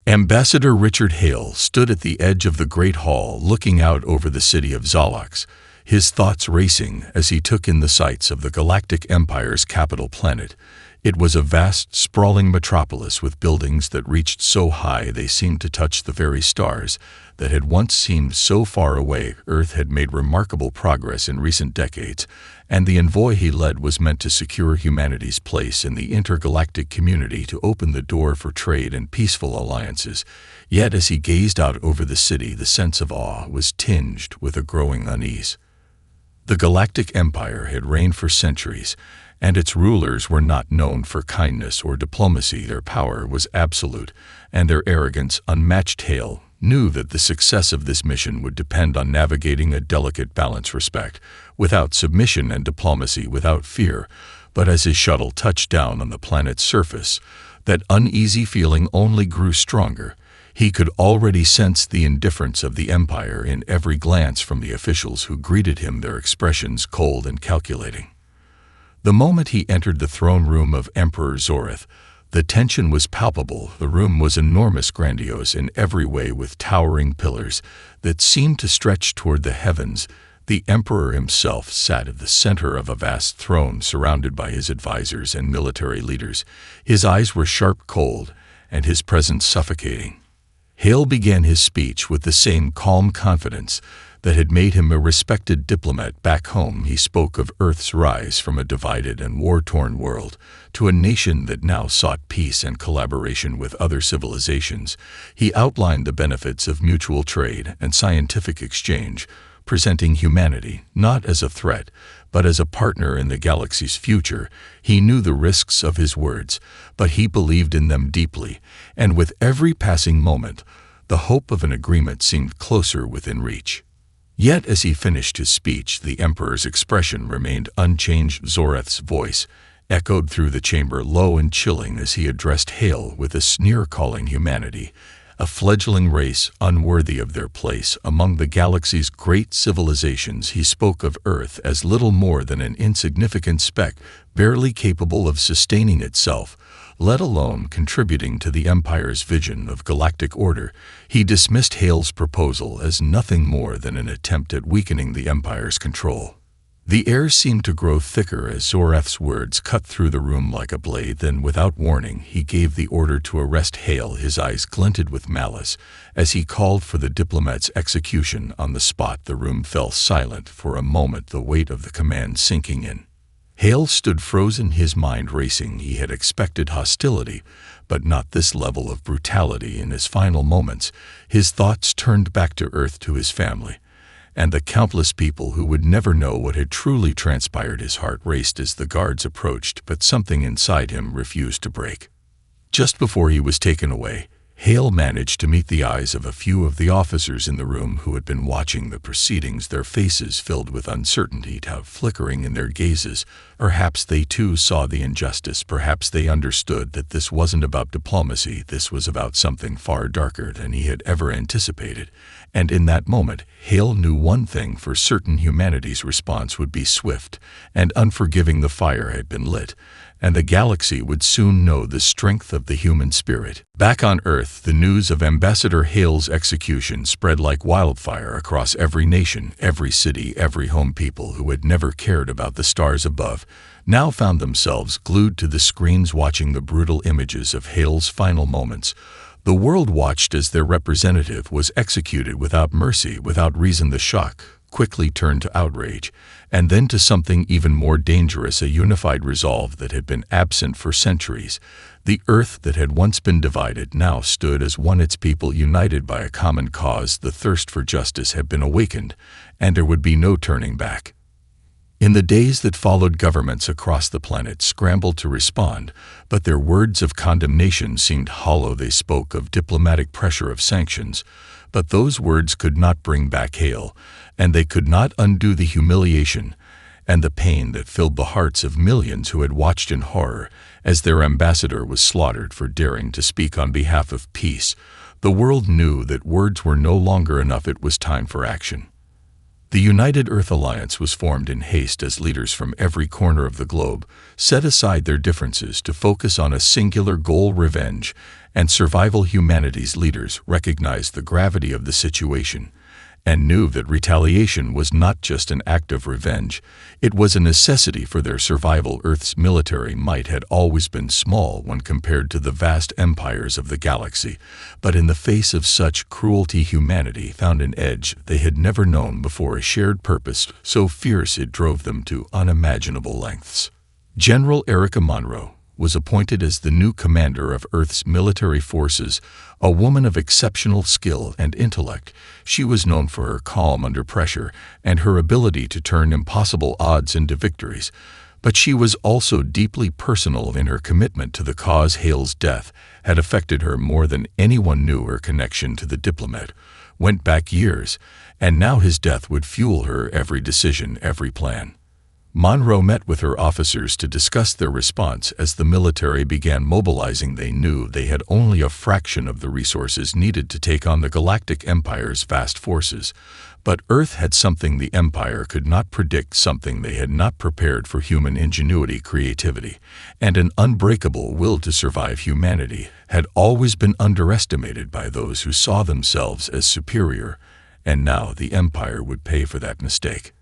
Ambassador Richard Hale stood at the edge of the Great Hall looking out over the city of Zolox, his thoughts racing as he took in the sights of the Galactic Empire's capital planet. It was a vast, sprawling metropolis with buildings that reached so high they seemed to touch the very stars that had once seemed so far away. Earth had made remarkable progress in recent decades, and the envoy he led was meant to secure humanity's place in the intergalactic community, to open the door for trade and peaceful alliances. Yet as he gazed out over the city, the sense of awe was tinged with a growing unease. The Galactic Empire had reigned for centuries, and its rulers were not known for kindness or diplomacy. Their power was absolute, and their arrogance unmatched. Hale knew that the success of this mission would depend on navigating a delicate balance: respect without submission and diplomacy without fear. But as his shuttle touched down on the planet's surface, that uneasy feeling only grew stronger. He could already sense the indifference of the Empire in every glance from the officials who greeted him, their expressions cold and calculating. The moment he entered the throne room of Emperor Zoreth, the tension was palpable. The room was enormous, grandiose in every way, with towering pillars that seemed to stretch toward the heavens. The emperor himself sat at the center of a vast throne, surrounded by his advisors and military leaders. His eyes were sharp, cold, and his presence suffocating. Hale began his speech with the same calm confidence that had made him a respected diplomat back home. He spoke of Earth's rise from a divided and war-torn world to a nation that now sought peace and collaboration with other civilizations. He outlined the benefits of mutual trade and scientific exchange, presenting humanity not as a threat, but as a partner in the galaxy's future. He knew the risks of his words, but he believed in them deeply, and with every passing moment, the hope of an agreement seemed closer within reach. Yet as he finished his speech, the Emperor's expression remained unchanged. Zoreth's voice echoed through the chamber, low and chilling, as he addressed Hale with a sneer, calling humanity a fledgling race unworthy of their place among the galaxy's great civilizations. He spoke of Earth as little more than an insignificant speck, barely capable of sustaining itself, let alone contributing to the Empire's vision of galactic order. He dismissed Hale's proposal as nothing more than an attempt at weakening the Empire's control. The air seemed to grow thicker as Zoreth's words cut through the room like a blade. Then, without warning, he gave the order to arrest Hale. His eyes glinted with malice as he called for the diplomat's execution on the spot. The room fell silent for a moment, the weight of the command sinking in. Hale stood frozen, his mind racing. He had expected hostility, but not this level of brutality. In his final moments, his thoughts turned back to Earth, to his family, and the countless people who would never know what had truly transpired. His heart raced as the guards approached, but something inside him refused to break. Just before he was taken away, Hale managed to meet the eyes of a few of the officers in the room who had been watching the proceedings, their faces filled with uncertainty, flickering in their gazes. Perhaps they too saw the injustice. Perhaps they understood that this wasn't about diplomacy. This was about something far darker than he had ever anticipated. And in that moment, Hale knew one thing for certain: humanity's response would be swift and unforgiving. The fire had been lit, and the galaxy would soon know the strength of the human spirit. Back on Earth, the news of Ambassador Hale's execution spread like wildfire across every nation, every city, every home. People who had never cared about the stars above now found themselves glued to the screens, watching the brutal images of Hale's final moments. The world watched as their representative was executed without mercy, without reason. The shock quickly turned to outrage, and then to something even more dangerous: a unified resolve that had been absent for centuries. The Earth that had once been divided now stood as one, its people united by a common cause. The thirst for justice had been awakened, and there would be no turning back. In the days that followed, governments across the planet scrambled to respond, but their words of condemnation seemed hollow. They spoke of diplomatic pressure, of sanctions, but those words could not bring back Hale, and they could not undo the humiliation and the pain that filled the hearts of millions who had watched in horror as their ambassador was slaughtered for daring to speak on behalf of peace. The world knew that words were no longer enough. It was time for action. The United Earth Alliance was formed in haste as leaders from every corner of the globe set aside their differences to focus on a singular goal: revenge and Survival Humanity's leaders recognized the gravity of the situation and knew that retaliation was not just an act of revenge, it was a necessity for their survival. Earth's military might had always been small when compared to the vast empires of the galaxy, but in the face of such cruelty humanity found an edge they had never known before, a shared purpose so fierce it drove them to unimaginable lengths. General Erica Monroe was appointed as the new commander of Earth's military forces, a woman of exceptional skill and intellect. She was known for her calm under pressure and her ability to turn impossible odds into victories. But she was also deeply personal in her commitment to the cause. Hale's death had affected her more than anyone knew. Her connection to the diplomat went back years, and now his death would fuel her every decision, every plan. Monroe met with her officers to discuss their response. As the military began mobilizing, they knew they had only a fraction of the resources needed to take on the Galactic Empire's vast forces. But Earth had something the Empire could not predict, something they had not prepared for: human ingenuity, creativity, and an unbreakable will to survive. Humanity had always been underestimated by those who saw themselves as superior, and now the Empire would pay for that mistake.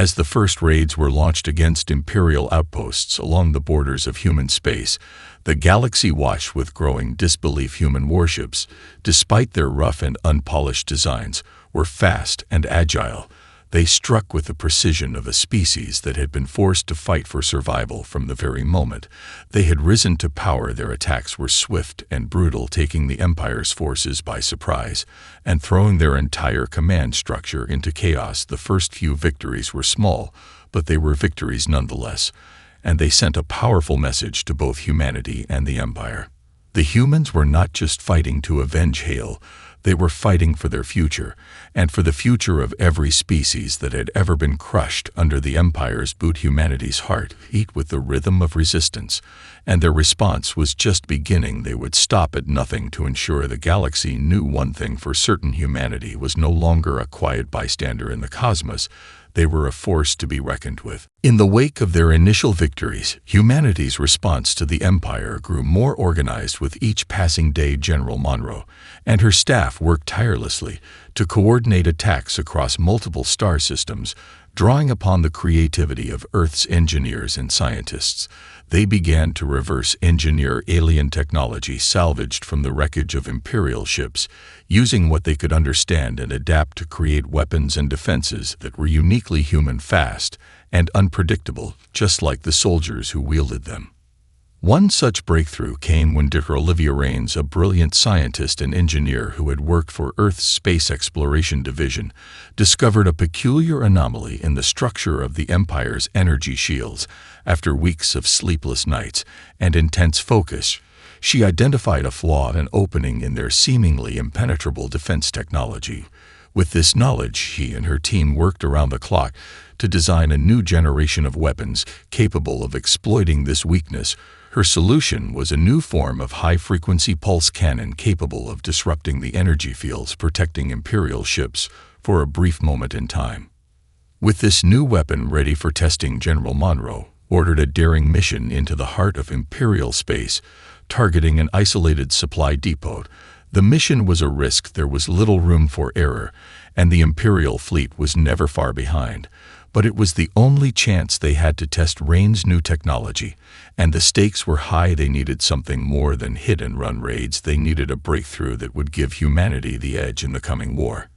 As the first raids were launched against Imperial outposts along the borders of human space, the galaxy watched with growing disbelief. Human warships, despite their rough and unpolished designs, were fast and agile. They struck with the precision of a species that had been forced to fight for survival from the very moment they had risen to power. Their attacks were swift and brutal, taking the Empire's forces by surprise and throwing their entire command structure into chaos. The first few victories were small, but they were victories nonetheless, and they sent a powerful message to both humanity and the Empire. The humans were not just fighting to avenge Hale, they were fighting for their future, and for the future of every species that had ever been crushed under the Empire's boot. Humanity's heart beat with the rhythm of resistance, and their response was just beginning. They would stop at nothing to ensure the galaxy knew one thing for certain: humanity was no longer a quiet bystander in the cosmos. They were a force to be reckoned with. In the wake of their initial victories, humanity's response to the Empire grew more organized with each passing day. General Monroe and her staff worked tirelessly to coordinate attacks across multiple star systems, drawing upon the creativity of Earth's engineers and scientists. They began to reverse engineer alien technology salvaged from the wreckage of Imperial ships, using what they could understand and adapt to create weapons and defenses that were uniquely human, fast and unpredictable, just like the soldiers who wielded them. One such breakthrough came when Dr. Olivia Raines, a brilliant scientist and engineer who had worked for Earth's Space Exploration Division, discovered a peculiar anomaly in the structure of the Empire's energy shields. After weeks of sleepless nights and intense focus, she identified a flaw, an opening in their seemingly impenetrable defense technology. With this knowledge, she and her team worked around the clock to design a new generation of weapons capable of exploiting this weakness. Her solution was a new form of high-frequency pulse cannon capable of disrupting the energy fields protecting Imperial ships for a brief moment in time. With this new weapon ready for testing, General Monroe ordered a daring mission into the heart of Imperial space, targeting an isolated supply depot. The mission was a risk. There was little room for error, and the Imperial fleet was never far behind. But it was the only chance they had to test Raines' new technology, and the stakes were high. They needed something more than hit-and-run raids. They needed a breakthrough that would give humanity the edge in the coming war.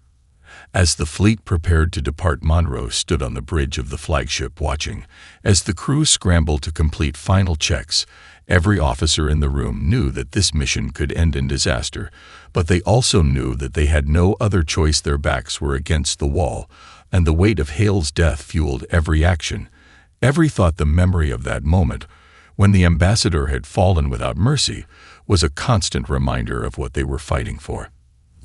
As the fleet prepared to depart, Monroe stood on the bridge of the flagship watching. As the crew scrambled to complete final checks, every officer in the room knew that this mission could end in disaster, but they also knew that they had no other choice. Their backs were against the wall, and the weight of Hale's death fueled every action, every thought. The memory of that moment, when the ambassador had fallen without mercy, was a constant reminder of what they were fighting for.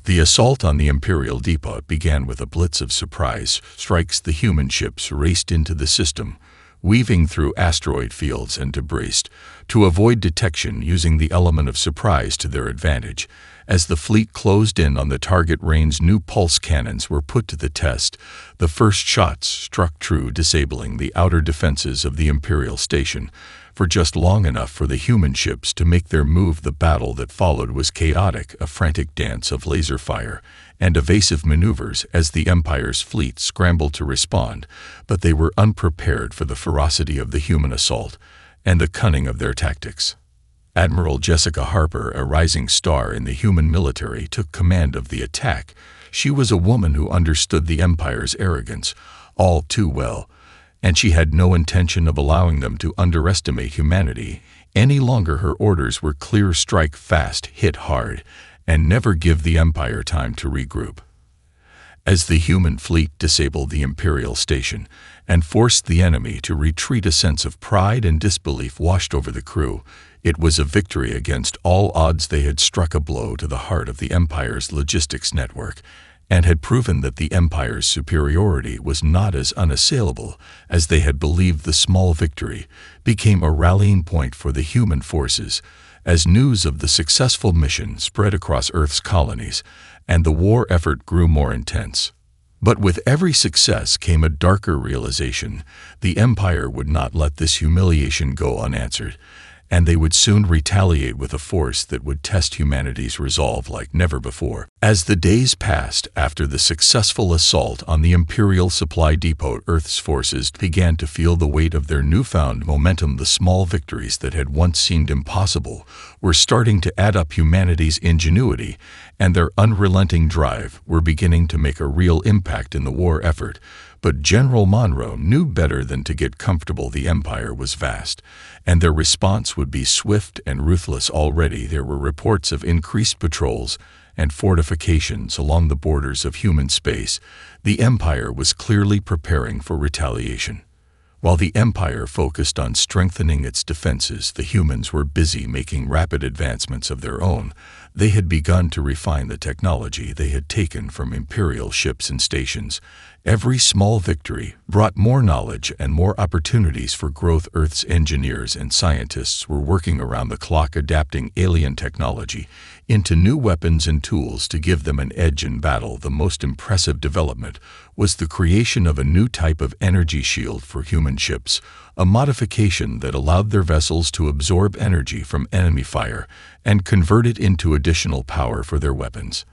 The assault on the Imperial depot began with a blitz of surprise strikes. The human ships raced into the system, weaving through asteroid fields and debris, to avoid detection, using the element of surprise to their advantage. As the fleet closed in on the target, Raines' new pulse cannons were put to the test. The first shots struck true, disabling the outer defenses of the Imperial station. for just long enough for the human ships to make their move. The battle that followed was chaotic, a frantic dance of laser fire and evasive maneuvers as the Empire's fleet scrambled to respond, but they were unprepared for the ferocity of the human assault and the cunning of their tactics. Admiral Jessica Harper, a rising star in the human military, took command of the attack. She was a woman who understood the Empire's arrogance all too well, and she had no intention of allowing them to underestimate humanity any longer. Her orders were clear: strike fast, hit hard, and never give the Empire time to regroup. As the human fleet disabled the Imperial station and forced the enemy to retreat, a sense of pride and disbelief washed over the crew. It was a victory against all odds. They had struck a blow to the heart of the Empire's logistics network and had proven that the Empire's superiority was not as unassailable as they had believed. The small victory became a rallying point for the human forces as news of the successful mission spread across Earth's colonies, and the war effort grew more intense. But with every success came a darker realization: the Empire would not let this humiliation go unanswered, and they would soon retaliate with a force that would test humanity's resolve like never before. As the days passed after the successful assault on the Imperial supply depot, Earth's forces began to feel the weight of their newfound momentum. The small victories that had once seemed impossible were starting to add up. Humanity's ingenuity and their unrelenting drive were beginning to make a real impact in the war effort. But General Monroe knew better than to get comfortable. The Empire was vast, and their response would be swift and ruthless. Already there were reports of increased patrols and fortifications along the borders of human space. The Empire was clearly preparing for retaliation. While the Empire focused on strengthening its defenses, the humans were busy making rapid advancements of their own. They had begun to refine the technology they had taken from Imperial ships and stations. Every small victory brought more knowledge and more opportunities for growth. Earth's engineers and scientists were working around the clock, adapting alien technology into new weapons and tools to give them an edge in battle. The most impressive development was the creation of a new type of energy shield for human ships, a modification that allowed their vessels to absorb energy from enemy fire and convert it into additional power for their weapons.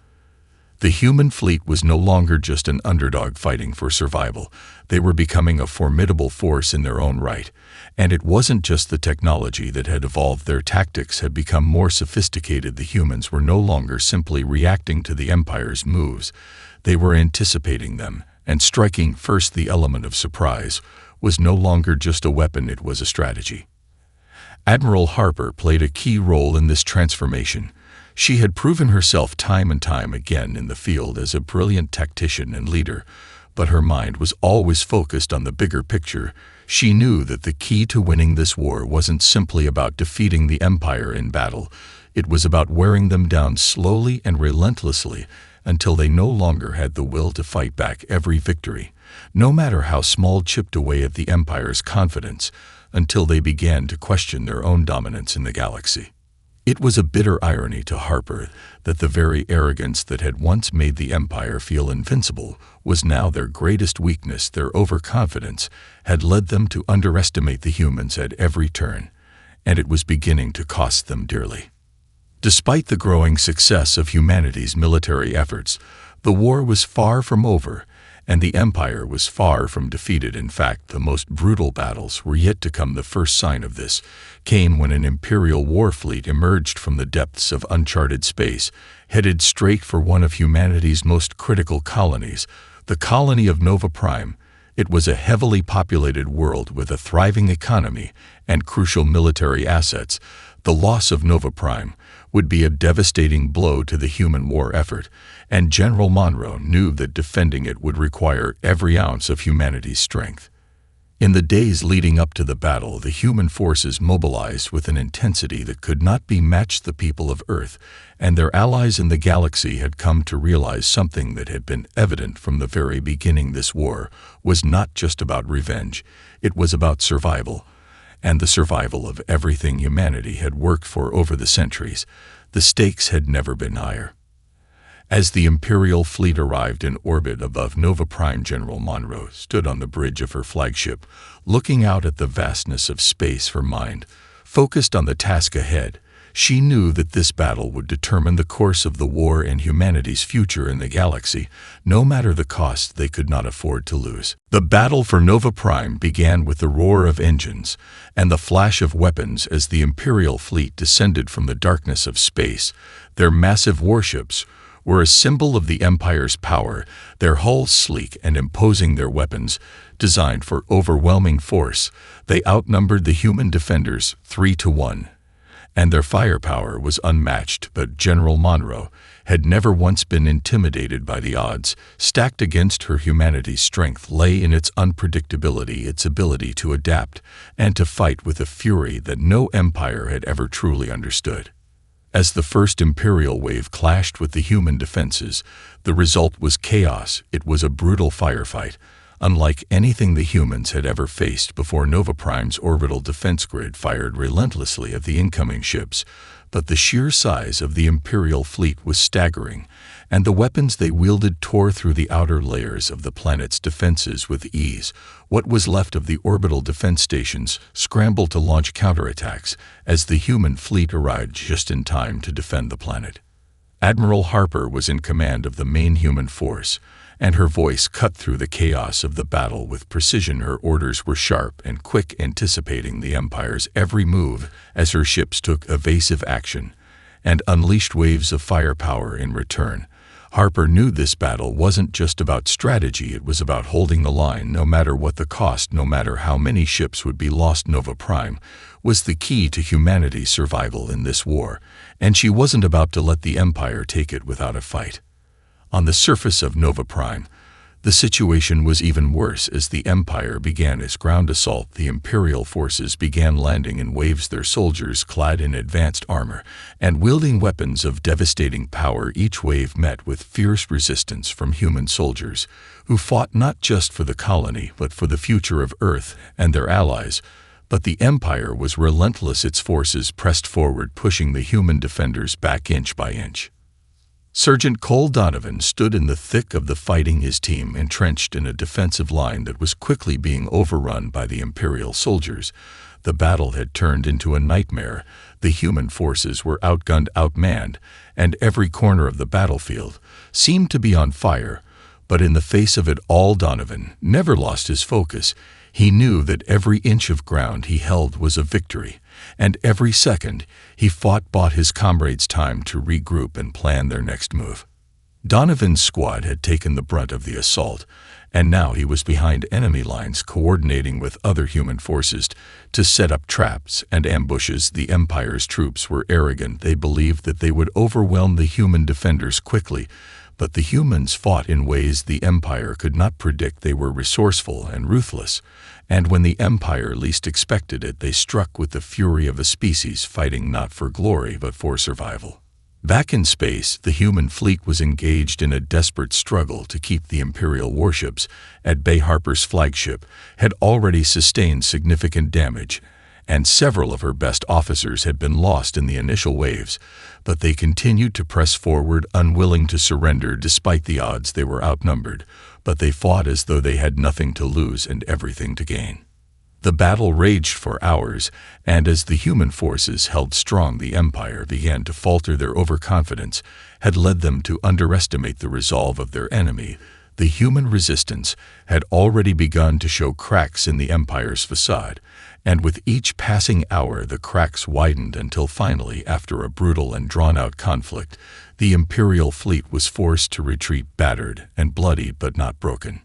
The human fleet was no longer just an underdog fighting for survival. They were becoming a formidable force in their own right. And it wasn't just the technology that had evolved. Their tactics had become more sophisticated. The humans were no longer simply reacting to the Empire's moves. They were anticipating them and striking first. The element of surprise was no longer just a weapon, it was a strategy. Admiral Harper played a key role in this transformation. She had proven herself time and time again in the field as a brilliant tactician and leader, but her mind was always focused on the bigger picture. She knew that the key to winning this war wasn't simply about defeating the Empire in battle. It was about wearing them down slowly and relentlessly until they no longer had the will to fight back. Every victory, no matter how small, chipped away at the Empire's confidence until they began to question their own dominance in the galaxy. It was a bitter irony to Harper that the very arrogance that had once made the Empire feel invincible was now their greatest weakness. Their overconfidence had led them to underestimate the humans at every turn, and it was beginning to cost them dearly. Despite the growing success of humanity's military efforts, the war was far from over, and the Empire was far from defeated. In fact, the most brutal battles were yet to come. The first sign of this came when an Imperial war fleet emerged from the depths of uncharted space, headed straight for one of humanity's most critical colonies, the colony of Nova Prime. It was a heavily populated world with a thriving economy and crucial military assets. The loss of Nova Prime would be a devastating blow to the human war effort, and General Monroe knew that defending it would require every ounce of humanity's strength. In the days leading up to the battle, the human forces mobilized with an intensity that could not be matched. The people of Earth and their allies in the galaxy had come to realize something that had been evident from the very beginning. This war was not just about revenge, it was about survival, and the survival of everything humanity had worked for over the centuries. The stakes had never been higher. As the Imperial fleet arrived in orbit above Nova Prime, General Monroe stood on the bridge of her flagship, looking out at the vastness of space. Her mind focused on the task ahead. She knew that this battle would determine the course of the war and humanity's future in the galaxy. No matter the cost, they could not afford to lose. The battle for Nova Prime began with the roar of engines and the flash of weapons as the Imperial fleet descended from the darkness of space. Their massive warships were a symbol of the Empire's power, their hulls sleek and imposing, their weapons designed for overwhelming force. They outnumbered the human defenders 3-1. And their firepower was unmatched, but General Monroe had never once been intimidated by the odds. Stacked against her, humanity's strength lay in its unpredictability, its ability to adapt and to fight with a fury that no empire had ever truly understood. As the first Imperial wave clashed with the human defenses, the result was chaos. It was a brutal firefight, unlike anything the humans had ever faced before. Nova Prime's orbital defense grid fired relentlessly at the incoming ships, but the sheer size of the Imperial fleet was staggering, and the weapons they wielded tore through the outer layers of the planet's defenses with ease. What was left of the orbital defense stations scrambled to launch counterattacks as the human fleet arrived just in time to defend the planet. Admiral Harper was in command of the main human force, and her voice cut through the chaos of the battle with precision. Her orders were sharp and quick, anticipating the Empire's every move as her ships took evasive action and unleashed waves of firepower in return. Harper knew this battle wasn't just about strategy, it was about holding the line no matter what the cost, no matter how many ships would be lost. Nova Prime was the key to humanity's survival in this war, and she wasn't about to let the Empire take it without a fight. On the surface of Nova Prime, the situation was even worse. As the Empire began its ground assault, the Imperial forces began landing in waves, their soldiers clad in advanced armor and wielding weapons of devastating power. Each wave met with fierce resistance from human soldiers who fought not just for the colony but for the future of Earth and their allies. But the Empire was relentless. Its forces pressed forward, pushing the human defenders back inch by inch. Sergeant Cole Donovan stood in the thick of the fighting, his team entrenched in a defensive line that was quickly being overrun by the Imperial soldiers. The battle had turned into a nightmare. The human forces were outgunned, outmanned, and every corner of the battlefield seemed to be on fire. But in the face of it all, Donovan never lost his focus. He knew that every inch of ground he held was a victory, and every second he fought bought his comrades time to regroup and plan their next move. Donovan's squad had taken the brunt of the assault, and now he was behind enemy lines, coordinating with other human forces to set up traps and ambushes. The Empire's troops were arrogant. They believed that they would overwhelm the human defenders quickly, but the humans fought in ways the Empire could not predict. They were resourceful and ruthless, and when the Empire least expected it, they struck with the fury of a species fighting not for glory but for survival. Back in space, the human fleet was engaged in a desperate struggle to keep the Imperial warships at bay. Harper's flagship had already sustained significant damage, and several of her best officers had been lost in the initial waves, but they continued to press forward, unwilling to surrender despite the odds. They were outnumbered, but they fought as though they had nothing to lose and everything to gain. The battle raged for hours, and as the human forces held strong, the Empire began to falter. Their overconfidence had led them to underestimate the resolve of their enemy. The human resistance had already begun to show cracks in the Empire's facade, and with each passing hour the cracks widened until finally, after a brutal and drawn-out conflict, the Imperial fleet was forced to retreat, battered and bloodied but not broken.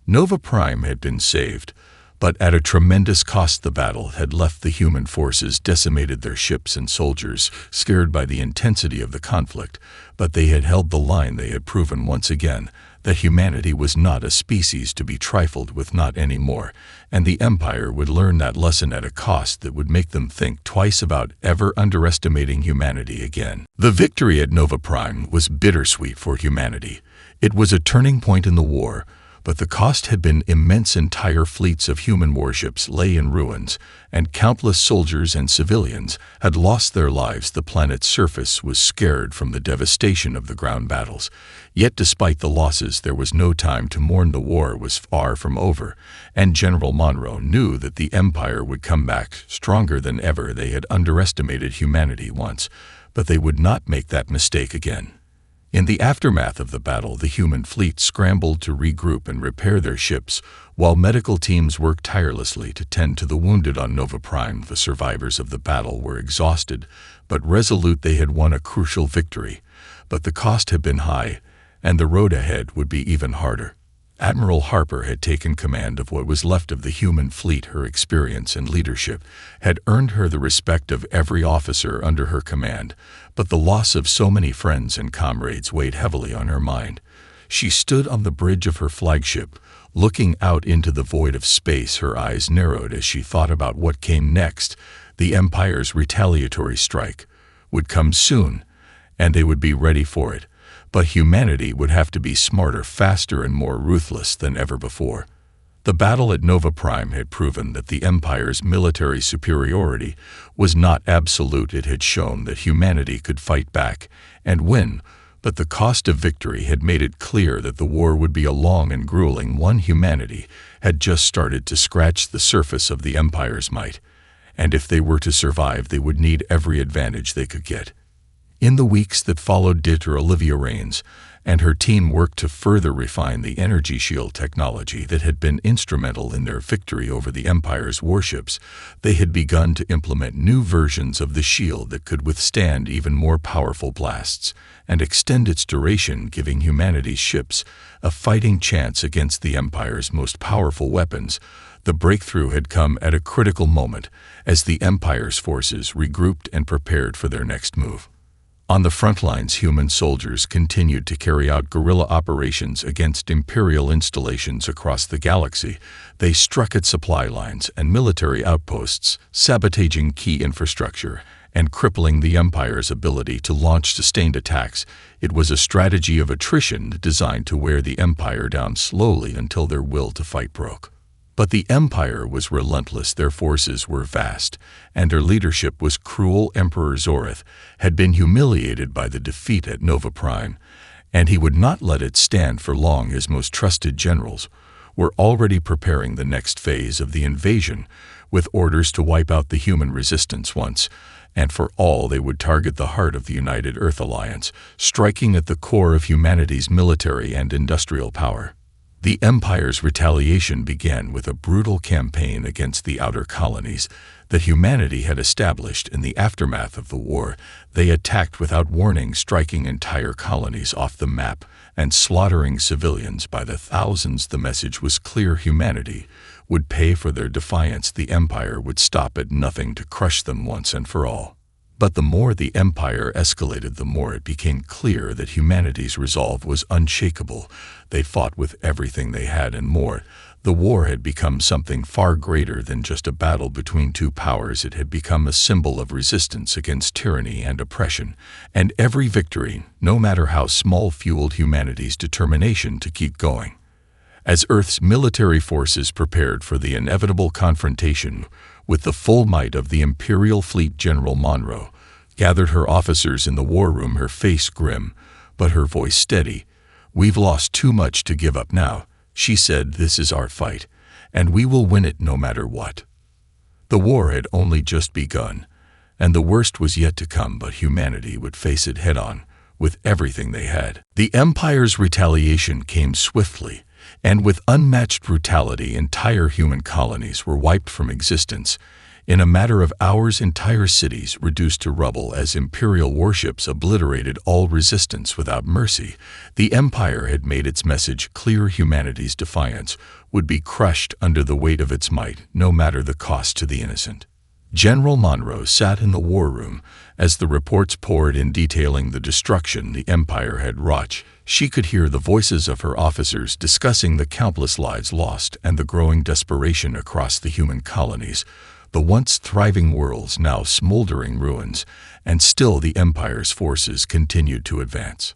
Nova Prime had been saved, but at a tremendous cost. The battle had left the human forces decimated, their ships and soldiers scared by the intensity of the conflict, but they had held the line. They had proven once again that humanity was not a species to be trifled with, not anymore, and the Empire would learn that lesson at a cost that would make them think twice about ever underestimating humanity again. The victory at Nova Prime was bittersweet for humanity. It was a turning point in the war, But the cost had been immense. Entire fleets of human warships lay in ruins, and countless soldiers and civilians had lost their lives. The planet's surface was scarred from the devastation of the ground battles. Yet despite the losses, there was no time to mourn. The war was far from over, and General Monroe knew that the Empire would come back stronger than ever. They had underestimated humanity once, but they would not make that mistake again. In the aftermath of the battle, the human fleet scrambled to regroup and repair their ships, while medical teams worked tirelessly to tend to the wounded on Nova Prime. The survivors of the battle were exhausted, but resolute. They had won a crucial victory, but the cost had been high, and the road ahead would be even harder. Admiral Harper had taken command of what was left of the human fleet. Her experience and leadership had earned her the respect of every officer under her command, but the loss of so many friends and comrades weighed heavily on her mind. She stood on the bridge of her flagship, looking out into the void of space. Her eyes narrowed as she thought about what came next. The Empire's retaliatory strike would come soon, and they would be ready for it. But humanity would have to be smarter, faster, and more ruthless than ever before. The battle at Nova Prime had proven that the Empire's military superiority was not absolute. It had shown that humanity could fight back and win, but the cost of victory had made it clear that the war would be a long and grueling one. Humanity had just started to scratch the surface of the Empire's might, and if they were to survive, they would need every advantage they could get. In the weeks that followed, Dr. Olivia Raines and her team worked to further refine the energy shield technology that had been instrumental in their victory over the Empire's warships. They had begun to implement new versions of the shield that could withstand even more powerful blasts and extend its duration, giving humanity's ships a fighting chance against the Empire's most powerful weapons. The breakthrough had come at a critical moment as the Empire's forces regrouped and prepared for their next move. On the front lines, human soldiers continued to carry out guerrilla operations against Imperial installations across the galaxy. They struck at supply lines and military outposts, sabotaging key infrastructure and crippling the Empire's ability to launch sustained attacks. It was a strategy of attrition designed to wear the Empire down slowly until their will to fight broke. But the Empire was relentless. Their forces were vast, and their leadership was cruel. Emperor Zorith had been humiliated by the defeat at Nova Prime, and he would not let it stand for long. His most trusted generals were already preparing the next phase of the invasion, with orders to wipe out the human resistance once and for all. They would target the heart of the United Earth Alliance, striking at the core of humanity's military and industrial power. The Empire's retaliation began with a brutal campaign against the outer colonies that humanity had established in the aftermath of the war. They attacked without warning, striking entire colonies off the map and slaughtering civilians by the thousands. The message was clear: humanity would pay for their defiance. The Empire would stop at nothing to crush them once and for all. But the more the Empire escalated, the more it became clear that humanity's resolve was unshakable. They fought with everything they had and more. The war had become something far greater than just a battle between two powers. It had become a symbol of resistance against tyranny and oppression, and every victory, no matter how small, fueled humanity's determination to keep going. As Earth's military forces prepared for the inevitable confrontation with the full might of the Imperial fleet, General Monroe gathered her officers in the war room, her face grim, but her voice steady. "We've lost too much to give up now," she said. "This is our fight, and we will win it no matter what." The war had only just begun, and the worst was yet to come, but humanity would face it head-on with everything they had. The Empire's retaliation came swiftly, and with unmatched brutality, entire human colonies were wiped from existence. In a matter of hours, entire cities reduced to rubble as Imperial warships obliterated all resistance without mercy. The Empire had made its message clear: humanity's defiance would be crushed under the weight of its might, no matter the cost to the innocent. General Monroe sat in the war room as the reports poured in detailing the destruction the Empire had wrought. She could hear the voices of her officers discussing the countless lives lost and the growing desperation across the human colonies. The once thriving worlds now smoldering ruins, and still the Empire's forces continued to advance.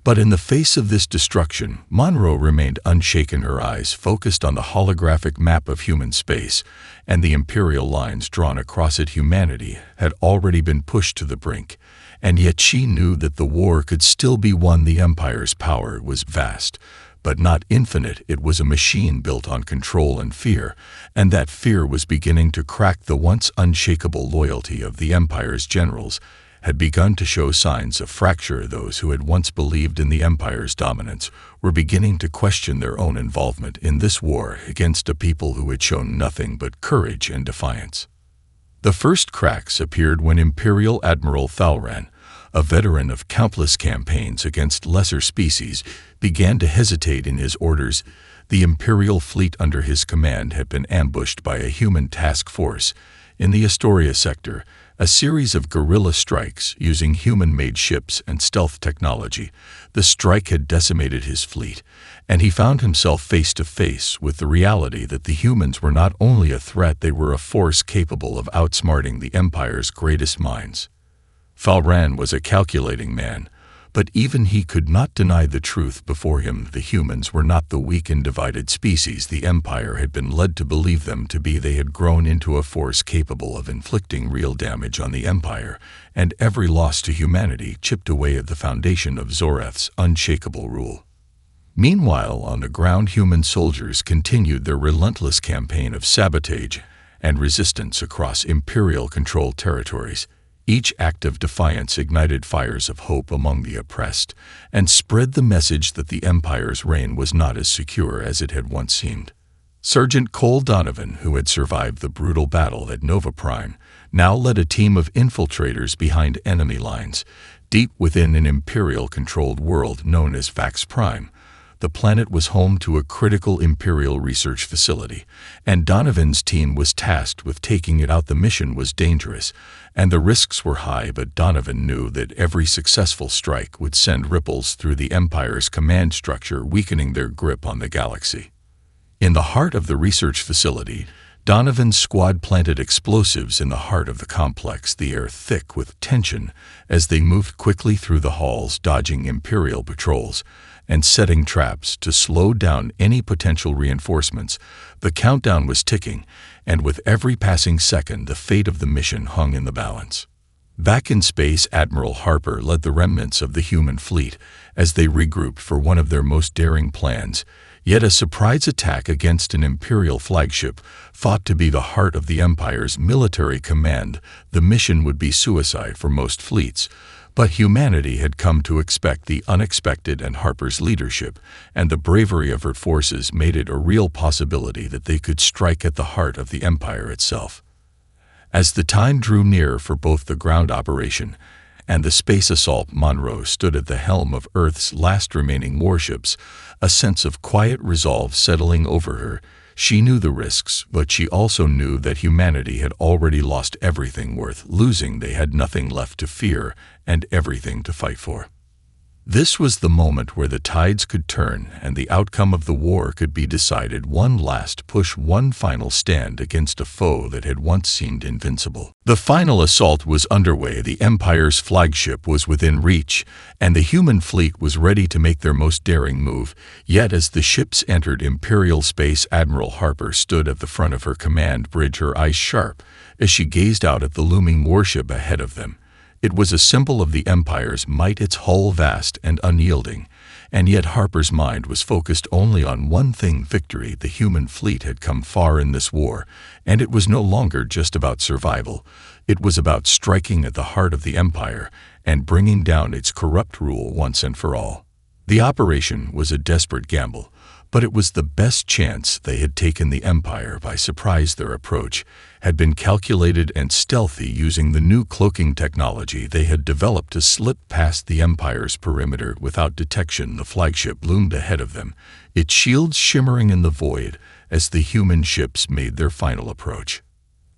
But in the face of this destruction, Monroe remained unshaken, her eyes focused on the holographic map of human space, and the imperial lines drawn across it. Humanity had already been pushed to the brink, and yet she knew that the war could still be won. The Empire's power was vast, but not infinite. It was a machine built on control and fear, and that fear was beginning to crack. The once unshakable loyalty of the Empire's generals had begun to show signs of fracture. Those who had once believed in the Empire's dominance were beginning to question their own involvement in this war against a people who had shown nothing but courage and defiance. The first cracks appeared when Imperial Admiral Thalran, a veteran of countless campaigns against lesser species, began to hesitate in his orders. The Imperial fleet under his command had been ambushed by a human task force in the Astoria sector, a series of guerrilla strikes using human-made ships and stealth technology. The strike had decimated his fleet, and he found himself face to face with the reality that the humans were not only a threat, they were a force capable of outsmarting the Empire's greatest minds. Thalran was a calculating man, but even he could not deny the truth before him. The humans were not the weak and divided species the Empire had been led to believe them to be. They had grown into a force capable of inflicting real damage on the Empire, and every loss to humanity chipped away at the foundation of Zoreth's unshakable rule. Meanwhile, on the ground, human soldiers continued their relentless campaign of sabotage and resistance across Imperial-controlled territories. Each act of defiance ignited fires of hope among the oppressed and spread the message that the Empire's reign was not as secure as it had once seemed. Sergeant Cole Donovan, who had survived the brutal battle at Nova Prime, now led a team of infiltrators behind enemy lines, deep within an Imperial-controlled world known as Vax Prime. The planet was home to a critical Imperial research facility, and Donovan's team was tasked with taking it out. The mission was dangerous, and the risks were high, but Donovan knew that every successful strike would send ripples through the Empire's command structure, weakening their grip on the galaxy. In the heart of the research facility, Donovan's squad planted explosives in the heart of the complex, the air thick with tension as they moved quickly through the halls, dodging Imperial patrols and setting traps to slow down any potential reinforcements. The countdown was ticking, and with every passing second, the fate of the mission hung in the balance. Back in space, Admiral Harper led the remnants of the human fleet as they regrouped for one of their most daring plans. Yet a surprise attack against an Imperial flagship, thought to be the heart of the Empire's military command. The mission would be suicide for most fleets, but humanity had come to expect the unexpected, and Harper's leadership and the bravery of her forces made it a real possibility that they could strike at the heart of the Empire itself. As the time drew near for both the ground operation and the space assault, Monroe stood at the helm of Earth's last remaining warships, a sense of quiet resolve settling over her. She knew the risks, but she also knew that humanity had already lost everything worth losing. They had nothing left to fear and everything to fight for. This was the moment where the tides could turn and the outcome of the war could be decided. One last push, one final stand against a foe that had once seemed invincible. The final assault was underway. The Empire's flagship was within reach, and the human fleet was ready to make their most daring move. Yet as the ships entered Imperial space, Admiral Harper stood at the front of her command bridge, her eyes sharp as she gazed out at the looming warship ahead of them. It was a symbol of the Empire's might, its hull vast and unyielding, and yet Harper's mind was focused only on one thing: victory. The human fleet had come far in this war, and it was no longer just about survival. It was about striking at the heart of the Empire and bringing down its corrupt rule once and for all. The operation was a desperate gamble, but it was the best chance they had taken the Empire by surprise. Their approach had been calculated and stealthy, using the new cloaking technology they had developed to slip past the Empire's perimeter without detection. The flagship loomed ahead of them, its shields shimmering in the void as the human ships made their final approach.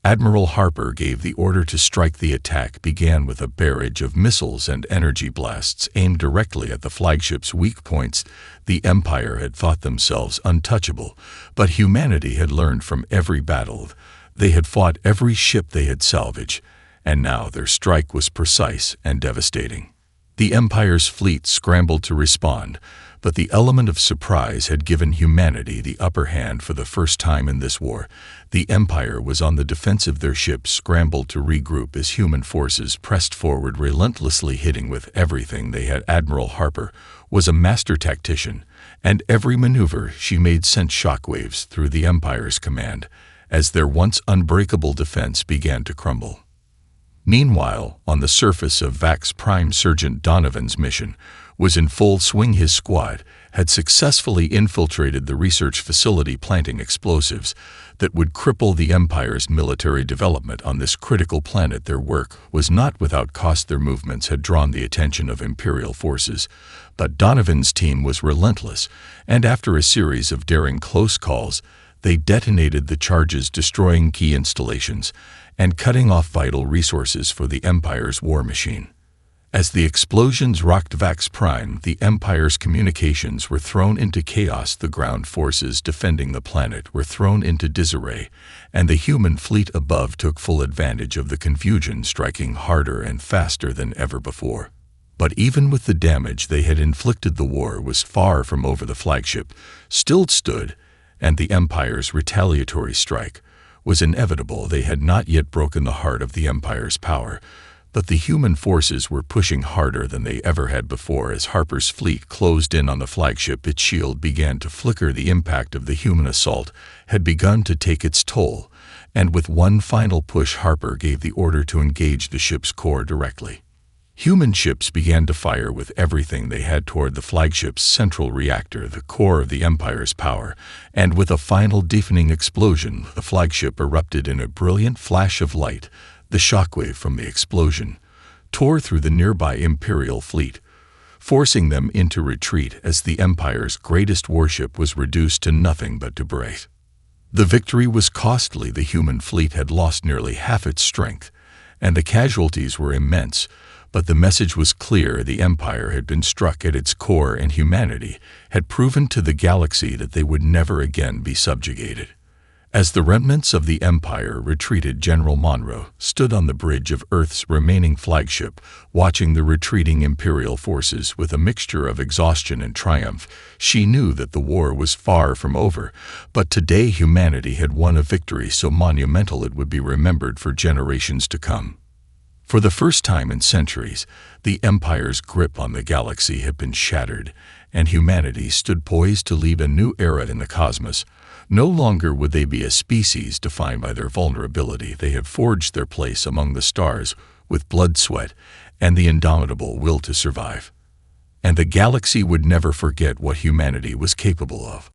Admiral Harper gave the order to strike. The attack began with a barrage of missiles and energy blasts aimed directly at the flagship's weak points. The Empire had thought themselves untouchable, but humanity had learned from every battle. They had fought every ship they had salvaged, and now their strike was precise and devastating. The Empire's fleet scrambled to respond, but the element of surprise had given humanity the upper hand for the first time in this war. The Empire was on the defensive. Their ships scrambled to regroup as human forces pressed forward, relentlessly hitting with everything they had. Admiral Harper was a master tactician, and every maneuver she made sent shockwaves through the Empire's command as their once unbreakable defense began to crumble. Meanwhile, on the surface of Vax Prime, Sergeant Donovan's mission was in full swing. His squad had successfully infiltrated the research facility, planting explosives that would cripple the Empire's military development on this critical planet. Their work was not without cost. Their movements had drawn the attention of Imperial forces, but Donovan's team was relentless, and after a series of daring close calls, they detonated the charges, destroying key installations and cutting off vital resources for the Empire's war machine. As the explosions rocked Vax Prime, the Empire's communications were thrown into chaos. The ground forces defending the planet were thrown into disarray, and the human fleet above took full advantage of the confusion, striking harder and faster than ever before. But even with the damage they had inflicted, the war was far from over. The flagship still stood, and the Empire's retaliatory strike was inevitable. They had not yet broken the heart of the Empire's power, but the human forces were pushing harder than they ever had before. As Harper's fleet closed in on the flagship, its shield began to flicker. The impact of the human assault had begun to take its toll, and with one final push, Harper gave the order to engage the ship's core directly. Human ships began to fire with everything they had toward the flagship's central reactor, the core of the Empire's power, and with a final deafening explosion, the flagship erupted in a brilliant flash of light. The shockwave from the explosion tore through the nearby Imperial fleet, forcing them into retreat as the Empire's greatest warship was reduced to nothing but debris. The victory was costly. The human fleet had lost nearly half its strength, and the casualties were immense. But the message was clear: the Empire had been struck at its core, and humanity had proven to the galaxy that they would never again be subjugated. As the remnants of the Empire retreated, General Monroe stood on the bridge of Earth's remaining flagship, watching the retreating Imperial forces with a mixture of exhaustion and triumph. She knew that the war was far from over, but today humanity had won a victory so monumental it would be remembered for generations to come. For the first time in centuries, the Empire's grip on the galaxy had been shattered, and humanity stood poised to lead a new era in the cosmos. No longer would they be a species defined by their vulnerability. They had forged their place among the stars with blood, sweat, and the indomitable will to survive. And the galaxy would never forget what humanity was capable of.